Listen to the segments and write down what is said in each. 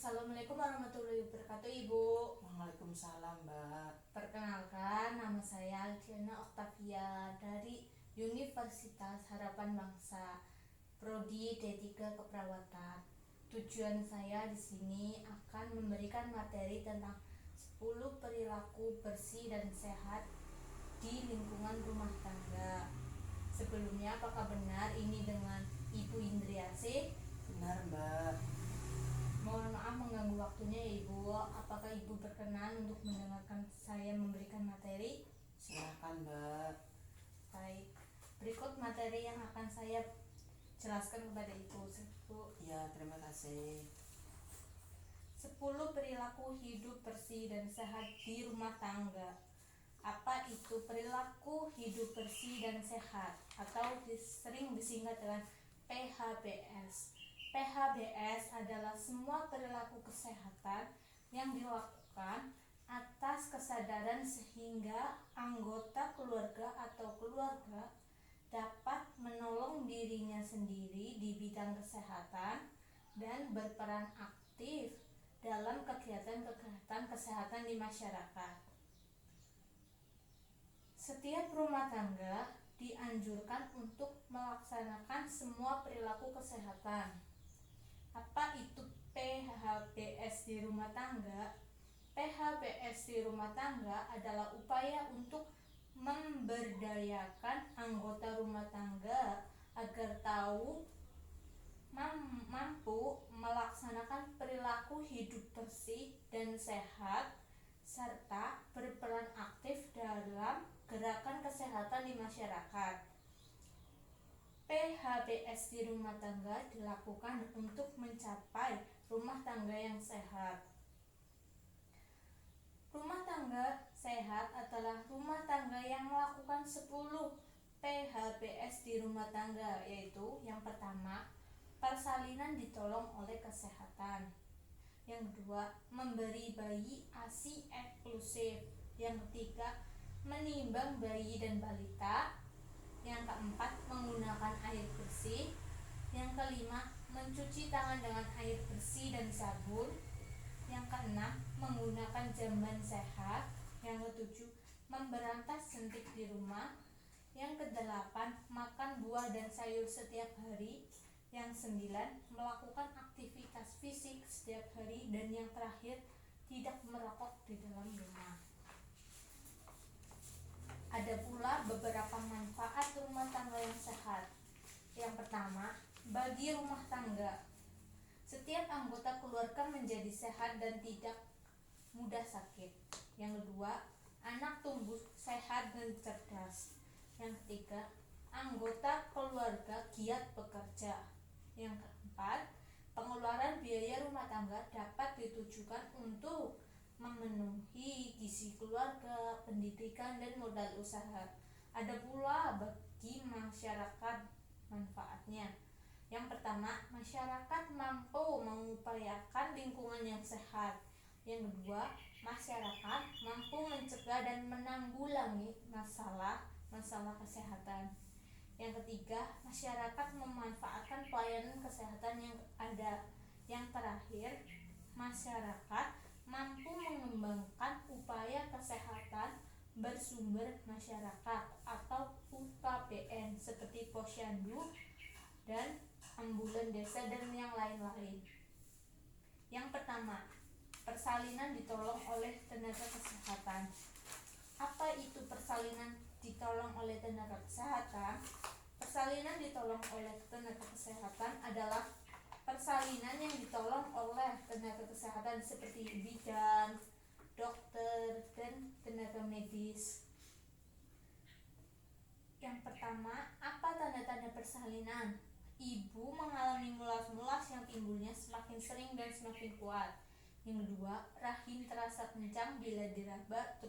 Assalamualaikum warahmatullahi wabarakatuh, Ibu. Waalaikumsalam, Mbak. Perkenalkan, nama saya Alfiana Oktavia dari Universitas Harapan Bangsa, Prodi D3 Keperawatan. Tujuan saya di sini akan memberikan materi tentang 10 perilaku bersih dan sehat di lingkungan rumah tangga. Sebelumnya, apakah benar ini dengan Ibu Indriasih? Benar, Mbak. Mohon maaf mengganggu waktunya ya, Ibu. Apakah Ibu berkenan untuk mendengarkan saya memberikan materi? Silakan, Mbak. Baik, berikut materi yang akan saya jelaskan kepada Ibu. Ya, terima kasih. 10 perilaku hidup bersih dan sehat di rumah tangga. Apa itu perilaku hidup bersih dan sehat atau sering disingkat dengan PHBS? PHBS adalah semua perilaku kesehatan yang dilakukan atas kesadaran sehingga anggota keluarga atau keluarga dapat menolong dirinya sendiri di bidang kesehatan dan berperan aktif dalam kegiatan-kegiatan kesehatan di masyarakat. Setiap rumah tangga dianjurkan untuk melaksanakan semua perilaku kesehatan. Apa itu PHBS di rumah tangga? PHBS di rumah tangga adalah upaya untuk memberdayakan anggota rumah tangga agar tahu mampu melaksanakan perilaku hidup bersih dan sehat serta berperan aktif dalam gerakan kesehatan di masyarakat. PHBS di rumah tangga dilakukan untuk mencapai rumah tangga yang sehat. Rumah tangga sehat adalah rumah tangga yang melakukan 10 PHBS di rumah tangga, yaitu yang pertama, persalinan ditolong oleh kesehatan. Yang kedua, memberi bayi ASI eksklusif. Yang ketiga, menimbang bayi dan balita. Yang keempat, menggunakan air bersih. Yang kelima, mencuci tangan dengan air bersih dan sabun. Yang keenam, menggunakan jamban sehat. Yang ketujuh, memberantas jentik di rumah. Yang kedelapan, makan buah dan sayur setiap hari. Yang sembilan, melakukan aktivitas fisik setiap hari. Dan yang terakhir, tidak merokok di dalam rumah. Ada pula beberapa manfaat rumah tangga yang sehat. Yang pertama, bagi rumah tangga, setiap anggota keluarga menjadi sehat dan tidak mudah sakit. Yang kedua, anak tumbuh sehat dan cerdas. Yang ketiga, anggota keluarga giat bekerja. Yang keempat, pengeluaran biaya rumah tangga dapat ditujukan untuk memenuhi gizi keluarga, pendidikan, dan modal usaha. Ada pula bagi masyarakat manfaatnya. Yang pertama, masyarakat mampu mengupayakan lingkungan yang sehat. Yang kedua, masyarakat mampu mencegah dan menanggulangi masalah kesehatan. Yang ketiga, masyarakat memanfaatkan pelayanan kesehatan yang ada. Yang terakhir, masyarakat mampu mengembangkan upaya kesehatan bersumber masyarakat atau UKBN seperti posyandu dan ambulan desa dan yang lain-lain. Yang pertama, persalinan ditolong oleh tenaga kesehatan. Apa itu persalinan ditolong oleh tenaga kesehatan? Persalinan ditolong oleh tenaga kesehatan adalah persalinan yang ditolong oleh tenaga kesehatan seperti bidan, dokter, dan tenaga medis. Yang pertama, apa tanda-tanda persalinan? Ibu mengalami mulas-mulas yang timbulnya semakin sering dan semakin kuat. Yang kedua, rahim terasa kencang bila diraba,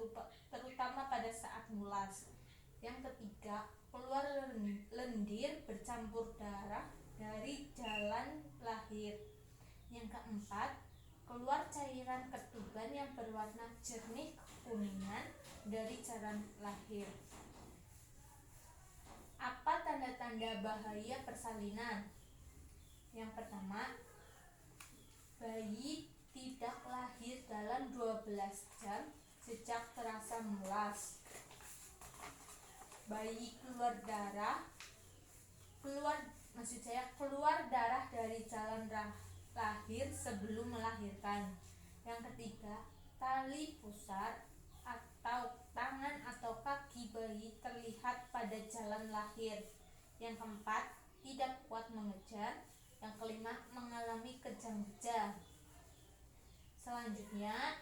terutama pada saat mulas. Yang ketiga, keluar lendir bercampur darah dari jalan lahir. Yang keempat, keluar cairan ketuban yang berwarna jernih kekuningan dari jalan lahir. Apa tanda-tanda bahaya persalinan? Yang pertama, bayi tidak lahir dalam 12 jam sejak terasa melas. Bayi keluar darah dari jalan lahir sebelum melahirkan. Yang ketiga, tali pusar atau tangan atau kaki bayi terlihat pada jalan lahir. Yang keempat, tidak kuat mengejar. Yang kelima, mengalami kejang-kejang. Selanjutnya,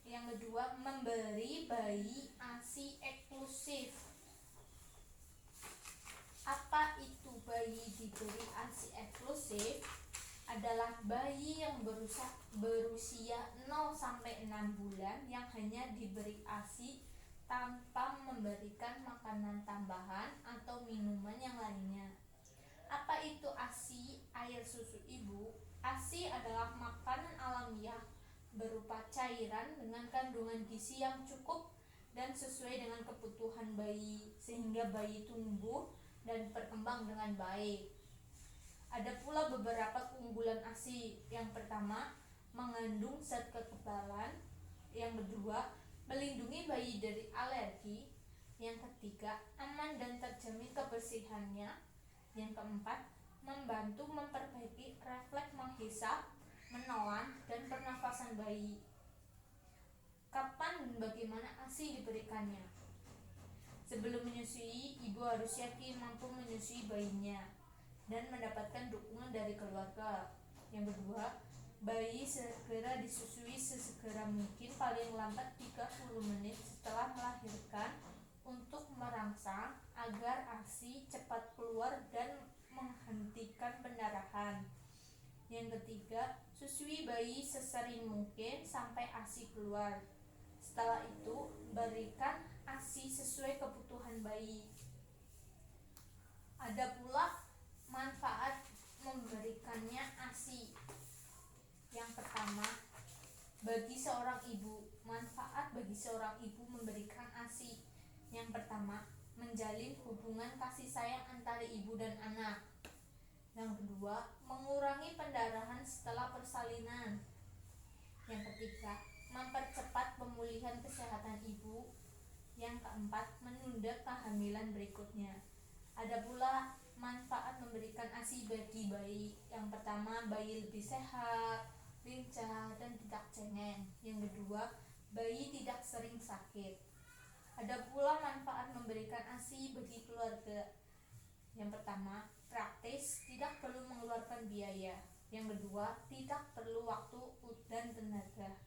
yang kedua, memberi bayi ASI eksklusif. Apa itu bayi diberi ASI eksklusif? Adalah bayi yang berusia 0-6 bulan yang hanya diberi ASI tanpa memberikan makanan tambahan atau minuman yang lainnya. Apa itu ASI air susu ibu? ASI adalah makanan alamiah berupa cairan dengan kandungan gizi yang cukup dan sesuai dengan kebutuhan bayi sehingga bayi tumbuh dan berkembang dengan baik. Ada pula beberapa keunggulan ASI. Yang pertama, mengandung zat kekebalan. Yang kedua, melindungi bayi dari alergi. Yang ketiga, aman dan terjamin kebersihannya. Yang keempat, membantu memperbaiki refleks menghisap, menelan, dan pernafasan bayi. Kapan dan bagaimana ASI diberikannya? Sebelum menyusui, ibu harus yakin mampu menyusui bayinya dan mendapatkan dukungan dari keluarga. Yang kedua, bayi segera disusui sesegera mungkin, paling lambat 30 menit setelah melahirkan untuk merangsang agar ASI cepat keluar dan menghentikan pendarahan. Yang ketiga, susui bayi sesering mungkin sampai ASI keluar. Setelah itu, berikan ASI sesuai kebutuhan bayi. Ada pula manfaat memberikannya ASI. Yang pertama, bagi seorang ibu, manfaat bagi seorang ibu memberikan ASI. Yang pertama, menjalin hubungan kasih sayang antara ibu dan anak. Yang kedua, mengurangi pendarahan setelah persalinan. Yang ketiga, mempercepat pemulihan kesehatan ibu. Yang keempat, menunda kehamilan berikutnya. Ada pula manfaat memberikan ASI bagi bayi. Yang pertama, bayi lebih sehat, lincah, dan tidak cengeng. Yang kedua, bayi tidak sering sakit. Ada pula manfaat memberikan ASI bagi keluarga. Yang pertama, praktis, tidak perlu mengeluarkan biaya. Yang kedua, tidak perlu waktu dan tenaga.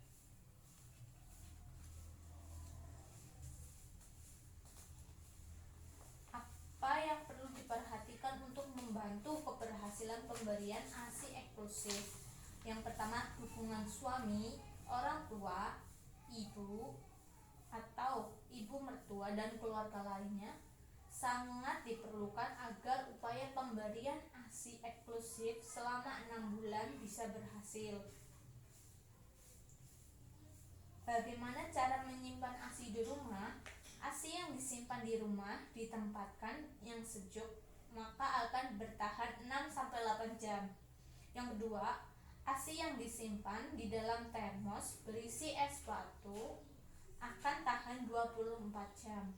Apa yang perlu diperhatikan untuk membantu keberhasilan pemberian ASI eksklusif? Yang pertama, dukungan suami, orang tua, ibu, atau ibu mertua dan keluarga lainnya sangat diperlukan agar upaya pemberian ASI eksklusif selama 6 bulan bisa berhasil. Bagaimana cara menyimpan ASI di rumah? ASI yang disimpan di rumah ditempatkan yang sejuk, maka akan bertahan 6-8 jam. Yang kedua, ASI yang disimpan di dalam termos berisi es batu akan tahan 24 jam.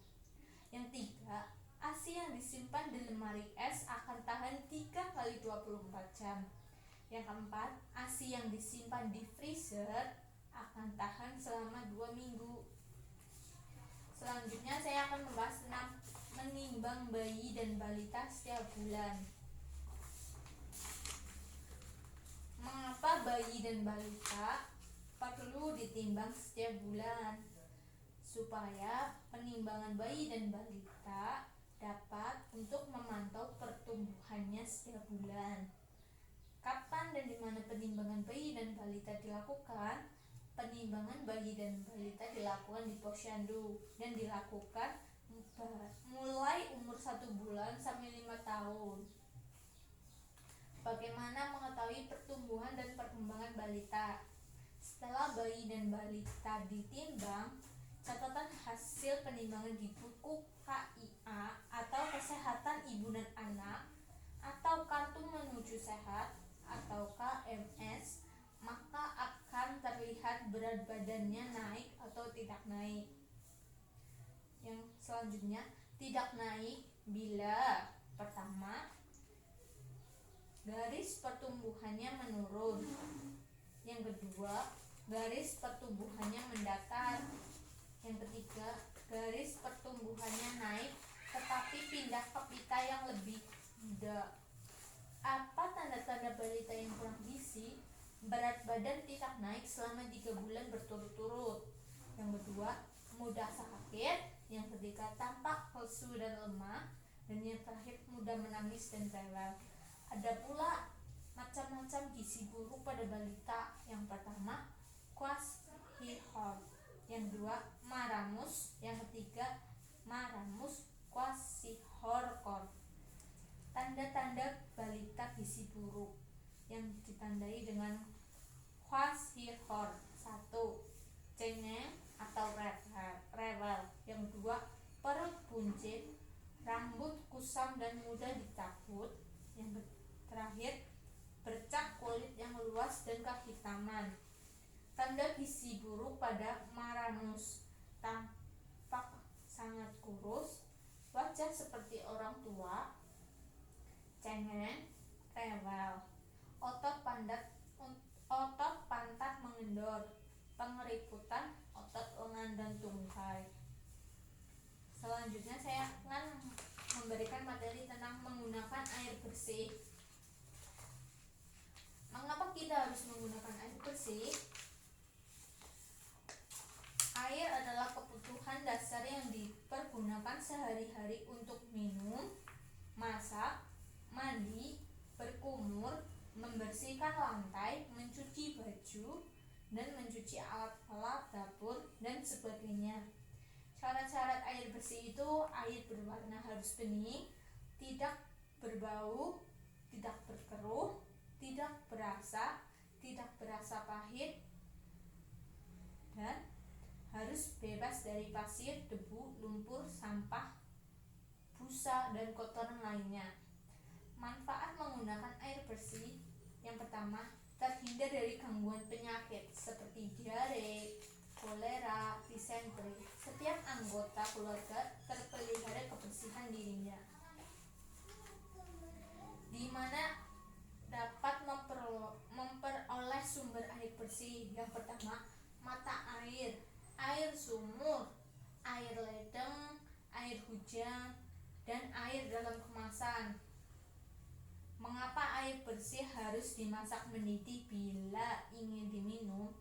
Yang tiga, ASI yang disimpan di lemari es akan tahan 3x24 jam. Yang keempat, ASI yang disimpan di freezer akan tahan selama 2 minggu. Selanjutnya saya akan membahas tentang menimbang bayi dan balita setiap bulan. Mengapa bayi dan balita perlu ditimbang setiap bulan? Supaya penimbangan bayi dan balita dapat untuk memantau pertumbuhannya setiap bulan. Kapan dan di mana penimbangan bayi dan balita dilakukan? Penimbangan bayi dan balita dilakukan di posyandu dan dilakukan mulai umur 1 bulan sampai 5 tahun. Bagaimana mengetahui pertumbuhan dan perkembangan balita? Setelah bayi dan balita ditimbang, catatan hasil penimbangan di buku KIA atau Kesehatan Ibu dan Anak atau Kartu Menuju Sehat atau KMS, maka akan berat badannya naik atau tidak naik. Yang selanjutnya, tidak naik bila pertama, garis pertumbuhannya menurun. Yang kedua, garis pertumbuhannya mendatar. Yang ketiga, garis pertumbuhannya naik tetapi pindah ke pita yang lebih muda. Apa tanda-tanda balita yang kurang gizi? Berat badan tidak naik selama 3 bulan berturut-turut. Yang kedua, mudah sakit. Yang ketiga, tampak lesu dan lemah. Dan yang terakhir, mudah menangis dan rewel. Ada pula macam-macam gizi buruk pada balita. Yang pertama, kwashiorkor. Yang kedua, maramus. Yang ketiga, maramus kwashiorkor. Tanda-tanda balita gizi buruk yang ditandai dengan kwashiorkor. 1. Cengeng atau rewel. Yang kedua, perut buncit, rambut kusam dan mudah dicabut. Yang terakhir, bercak kulit yang luas dan kehitaman. Tanda gizi buruk pada Maramus: tampak sangat kurus, wajah seperti orang tua, cengeng, rewel, otot pantat mengendor, pengeriputan otot lengan dan tungkai. Selanjutnya saya akan memberikan materi tentang menggunakan air bersih. Mengapa kita harus menggunakan air bersih? Air adalah kebutuhan dasar yang dipergunakan sehari-hari untuk minum, masak, mandi, berkumur, membersihkan lantai, mencuci baju, dan mencuci alat-alat dapur, dan sebagainya. Syarat-syarat air bersih itu: air berwarna harus bening, tidak berbau, tidak berkeruh, tidak berasa pahit, dan harus bebas dari pasir, debu, lumpur, sampah, busa, dan kotoran lainnya. Manfaat menggunakan air bersih: yang pertama, terhindar dari gangguan penyakit seperti diare, kolera, disentri. Setiap anggota keluarga terpelihara kebersihan dirinya, di mana dapat memperoleh sumber air bersih. Yang pertama, mata air, air sumur, air ledeng, air hujan, dan air dalam kemasan. Mengapa air bersih harus dimasak mendidih bila ingin diminum?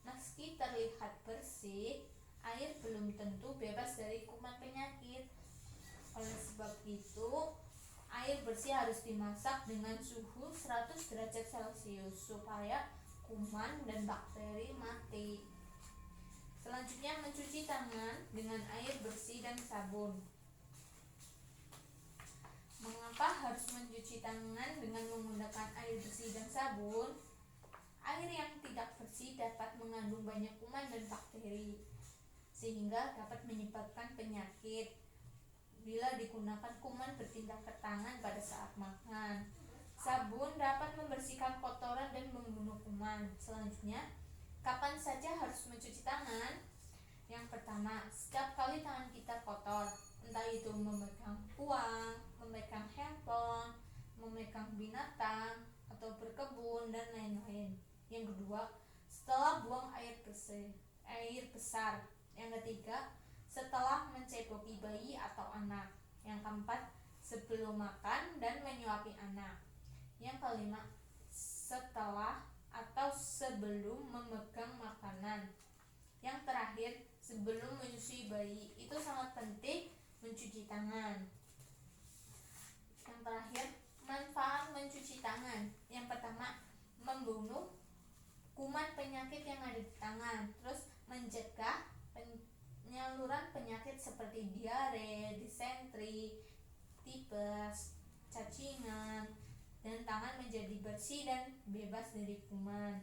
Meski terlihat bersih, air belum tentu bebas dari kuman penyakit. Oleh sebab itu, air bersih harus dimasak dengan suhu 100 derajat Celcius supaya kuman dan bakteri mati. Selanjutnya, mencuci tangan dengan air bersih dan sabun. Mengapa harus mencuci tangan dengan menggunakan air bersih dan sabun? Air yang tidak bersih dapat mengandung banyak kuman dan bakteri, sehingga dapat menyebabkan penyakit. Bila digunakan, kuman berpindah ke tangan pada saat makan. Sabun dapat membersihkan kotoran dan membunuh kuman. Selanjutnya, kapan saja harus mencuci tangan? Yang pertama, setiap kali tangan kita kotor, entah itu memegang uang, memegang handphone, memegang binatang, atau berkebun, dan lain-lain. Yang kedua, setelah buang air besar. Yang ketiga, setelah menceboki bayi atau anak. Yang keempat, sebelum makan dan menyuapi anak. Yang kelima, setelah atau sebelum memegang makanan. Yang terakhir, sebelum menyusui bayi. Itu sangat penting mencuci tangan. Yang terakhir, manfaat mencuci tangan. Yang pertama, membunuh kuman penyakit yang ada di tangan. Terus mencegah penyaluran penyakit seperti diare, disentri, tipes, cacingan, dan tangan menjadi bersih dan bebas dari kuman.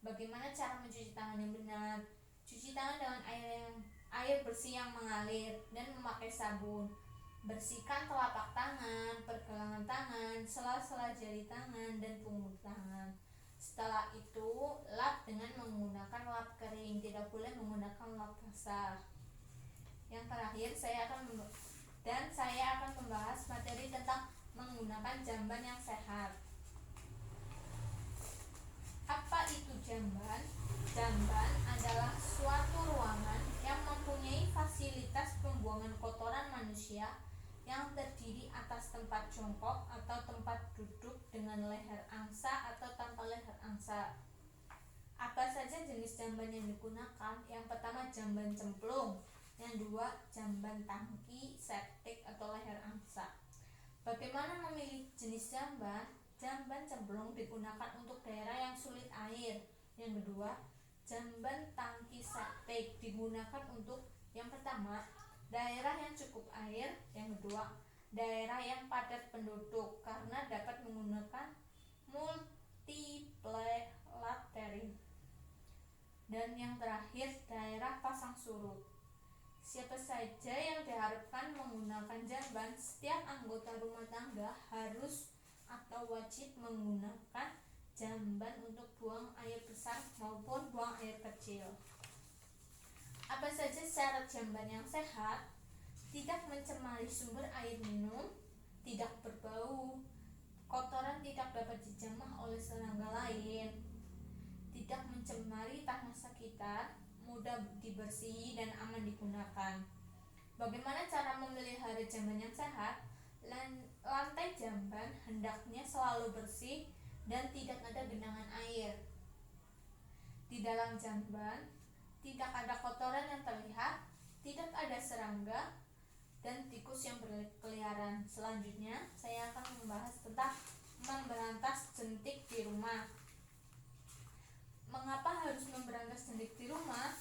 Bagaimana cara mencuci tangan yang benar? Cuci tangan dengan air bersih yang mengalir dan memakai sabun. Bersihkan telapak tangan, pergelangan tangan, sela-sela jari tangan, dan punggung tangan. Setelah itu lap dengan menggunakan lap kering, tidak boleh menggunakan lap basah. Yang terakhir saya akan membahas materi tentang menggunakan jamban yang sehat. Apa itu jamban? Jamban adalah suatu ruangan yang mempunyai fasilitas pembuangan kotoran manusia yang terdiri atas tempat jongkok atau tempat duduk dengan leher angsa atau tanpa leher angsa. Apa saja jenis jamban yang digunakan? Yang pertama jamban cemplung, yang kedua jamban tangki, septic atau leher angsa. Bagaimana memilih jenis jamban? Jamban cemplung digunakan untuk daerah yang sulit air. Yang kedua, jamban tangki septic digunakan untuk yang pertama, daerah yang cukup air. Yang kedua, daerah yang padat penduduk karena dapat menggunakan multilateral. Dan yang terakhir, daerah pasang surut. Siapa saja yang diharapkan menggunakan jamban? Setiap anggota rumah tangga harus atau wajib menggunakan jamban untuk buang air besar maupun buang air kecil. Apa saja syarat jamban yang sehat? Tidak mencemari sumber air minum, tidak berbau, kotoran tidak dapat dijamah oleh serangga lain, tidak mencemari tanah sekitar, mudah dibersihi dan aman digunakan. Bagaimana cara memelihara jamban yang sehat? Lantai jamban hendaknya selalu bersih dan tidak ada genangan air. Di dalam jamban tidak ada kotoran yang terlihat, tidak ada serangga dan tikus yang berkeliaran. Selanjutnya saya akan membahas tentang memberantas jentik di rumah. Mengapa harus memberantas jentik di rumah?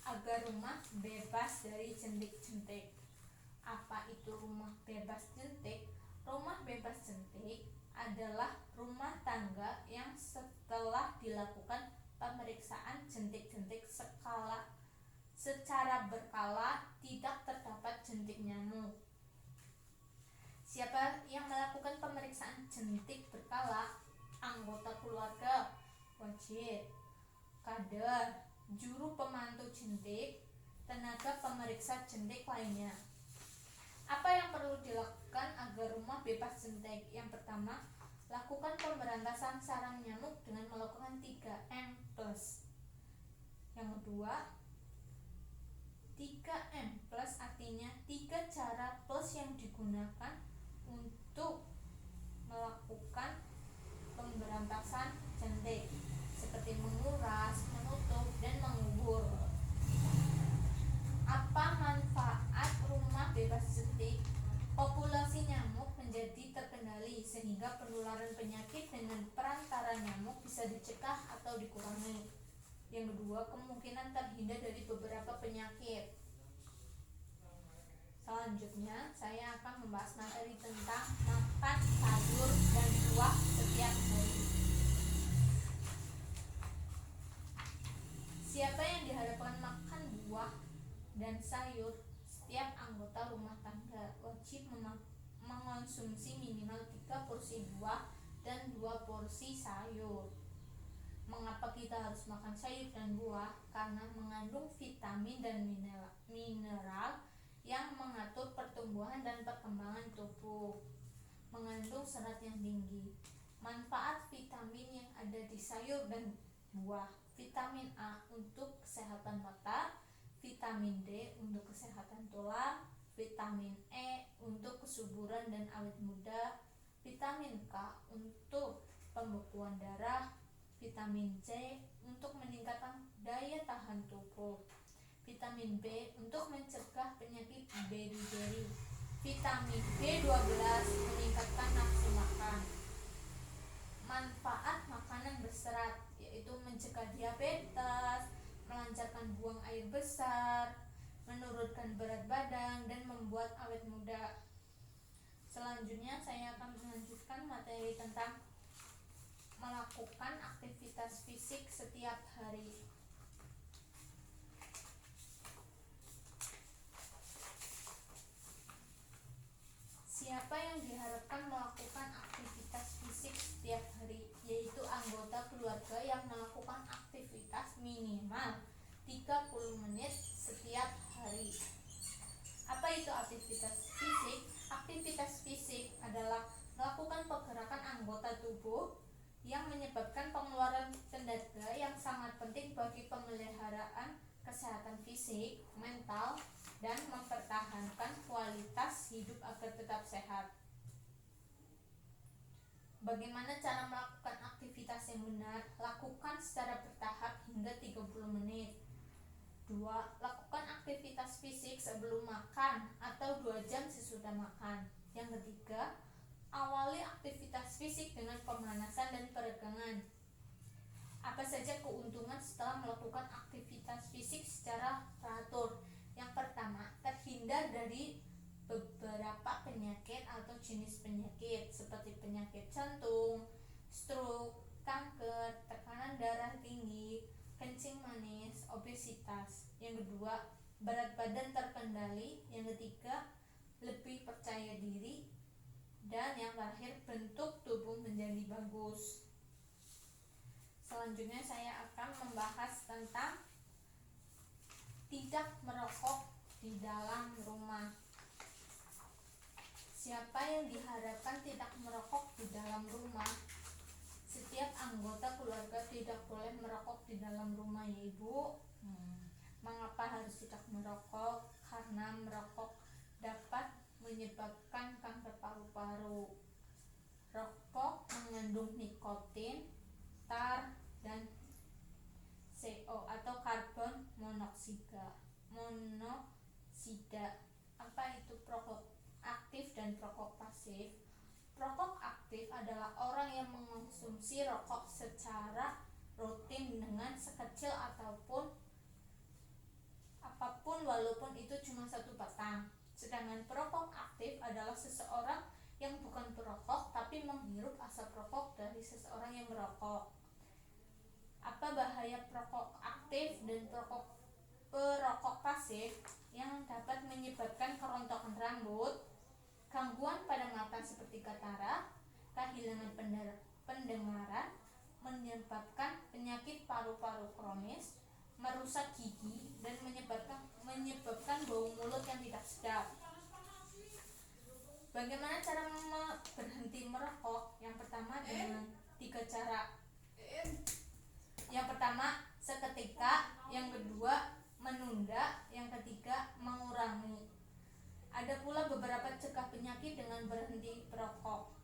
Agar rumah bebas dari jentik-jentik. Apa itu rumah bebas jentik? Rumah bebas jentik adalah rumah tangga yang setelah dilakukan pemeriksaan jentik-jentik secara berkala tidak terdapat jentik nyamuk. Siapa yang melakukan pemeriksaan jentik berkala? Anggota keluarga wajib, kader, juru pemantau jentik, tenaga pemeriksa jentik lainnya. Apa yang perlu dilakukan agar rumah bebas jentik? Yang pertama, lakukan pemberantasan sarang nyamuk dengan melakukan 3M+. Yang kedua, 3M+, artinya 3 cara plus yang digunakan untuk melakukan pemberantasan jentik, seperti menguras, menutup, dan mengubur. Apa manfaat rumah bebas jentik? Populasi nyamuk menjadi terkendali sehingga penularan penyakit dengan perantara nyamuk bisa dicegah atau dikurangi. Yang kedua, kemungkinan terhindar dari beberapa penyakit. Selanjutnya, saya akan membahas materi tentang makan sayur dan buah setiap hari. Siapa yang diharapkan makan buah dan sayur? Setiap anggota rumah tangga wajib mengonsumsi minimal 3 porsi buah dan 2 porsi sayur. Mengapa kita harus makan sayur dan buah? Karena mengandung vitamin dan mineral yang mengatur pertumbuhan dan perkembangan tubuh. Mengandung serat yang tinggi. Manfaat vitamin yang ada di sayur dan buah: vitamin A untuk kesehatan mata, vitamin D untuk kesehatan tulang, vitamin E untuk kesuburan dan awet muda, vitamin K untuk pembekuan darah, vitamin C untuk meningkatkan daya tahan tubuh, vitamin B untuk mencegah penyakit beri-beri, vitamin B12 meningkatkan nafsu makan. Manfaat makanan berserat yaitu mencegah diabetes, melancarkan buang air besar, menurunkan berat badan, dan membuat awet muda. Selanjutnya saya akan melanjutkan materi tentang melakukan aktivitas fisik setiap hari. Siapa yang diharapkan melakukan aktivitas fisik setiap hari? Yaitu anggota yang menyebabkan pengeluaran tenaga yang sangat penting bagi pemeliharaan kesehatan fisik, mental, dan mempertahankan kualitas hidup agar tetap sehat. Bagaimana cara melakukan aktivitas yang benar? Lakukan secara bertahap hingga 30 menit. 2. Lakukan aktivitas fisik sebelum makan atau 2 jam sesudah makan. Yang ketiga, awali aktivitas fisik dengan pemanasan dan peregangan. Apa saja keuntungan setelah melakukan aktivitas fisik secara teratur? Yang pertama, terhindar dari beberapa penyakit atau jenis penyakit seperti penyakit jantung, stroke, kanker, tekanan darah tinggi, kencing manis, obesitas. Yang kedua, berat badan terkendali. Yang ketiga, lebih percaya diri. Dan yang terakhir, bentuk tubuh menjadi bagus. Selanjutnya saya akan membahas tentang tidak merokok di dalam rumah. Siapa yang diharapkan tidak merokok di dalam rumah? Setiap anggota keluarga tidak boleh merokok di dalam rumah, ya Ibu. Mengapa harus tidak merokok? Karena merokok dapat menyebabkan kanker paru-paru. Rokok mengandung nikotin, tar, dan CO atau karbon monoksida. Apa itu perokok aktif dan perokok pasif? Perokok aktif adalah orang yang mengonsumsi rokok secara rutin dengan sekecil apapun walaupun itu cuma 1 batang. Sedangkan perokok aktif adalah seseorang yang bukan perokok tapi menghirup asap rokok dari seseorang yang merokok. Apa bahaya perokok aktif dan perokok pasif? Yang dapat menyebabkan kerontokan rambut, gangguan pada mata seperti katarak, kehilangan pendengaran, menyebabkan penyakit paru-paru kronis, merusak gigi, dan menyebabkan bau mulut yang tidak sedap. Bagaimana cara berhenti merokok? Yang pertama dengan 3 cara. Yang pertama, seketika. Yang kedua, menunda. Yang ketiga, mengurangi. Ada pula beberapa cegah penyakit dengan berhenti perokok,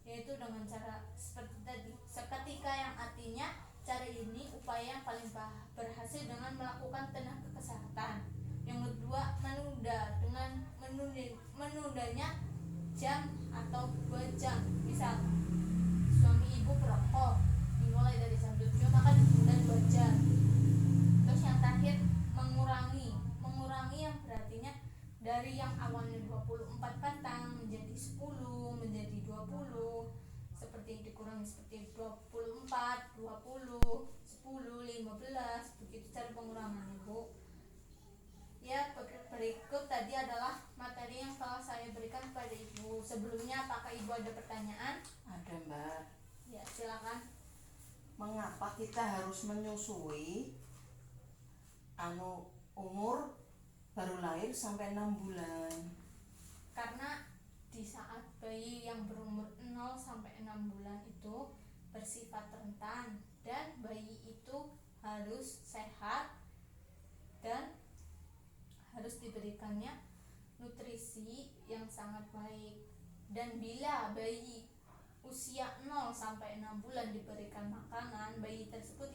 yaitu dengan cara seperti tadi, seketika, yang artinya cara ini upaya yang paling berhasil dengan melakukan tenaga kesehatan. Yang kedua, menunda, dengan menundanya jam atau 2 jam. Misal suami ibu perokok dimulai dari jam 7, maka ditunda 2 jam. Terus yang terakhir, mengurangi yang berartinya dari yang awalnya 24 batang menjadi 10, menjadi 20, seperti dikurangi seperti 24, 20, 10, 15, begitu cara pengurangan, Ibu. Ya, berikut tadi adalah materi yang telah saya berikan kepada Ibu. Sebelumnya, apakah Ibu ada pertanyaan? Ada, Mbak. Ya, silakan. Mengapa kita harus menyusui umur baru lahir sampai 6 bulan? Karena di saat bayi yang berumur 0 sampai 6 bulan itu bersifat rentan, dan bayi itu harus sehat dan harus diberikannya nutrisi yang sangat baik. Dan bila bayi usia 0 sampai 6 bulan diberikan makanan, bayi tersebut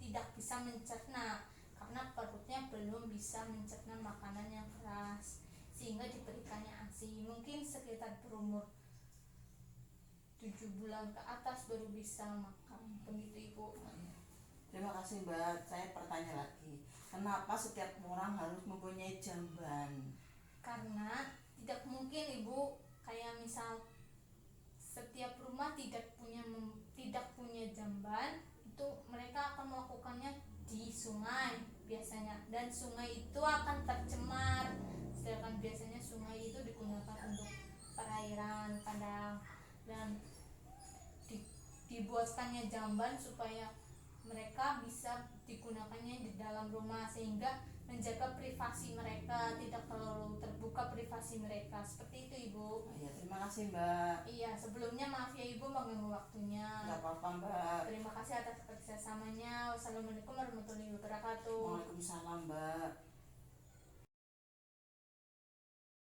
tidak bisa mencerna karena perutnya belum bisa mencerna makanan yang keras, sehingga diberikannya ASI. Mungkin sekitar berumur 7 bulan ke atas baru bisa makan. Begitu, Ibu. Terima kasih, Mbak. Saya bertanya lagi, kenapa setiap orang harus mempunyai jamban? Karena tidak mungkin, Ibu, kayak misal setiap rumah tidak punya jamban, itu mereka akan melakukannya di sungai biasanya, dan sungai itu akan tercemar. Sedangkan biasanya sungai itu digunakan untuk perairan kadang, dan dibuatkannya jamban supaya mereka bisa digunakannya di dalam rumah, sehingga menjaga privasi mereka, tidak terlalu terbuka privasi mereka. Seperti itu, Ibu. Ya, terima kasih Mbak. Iya, sebelumnya maaf ya Ibu mengganggu waktunya. Nggak apa-apa Mbak. Terima kasih atas kerjasamanya. Wassalamualaikum warahmatullahi wabarakatuh. Waalaikumsalam Mbak.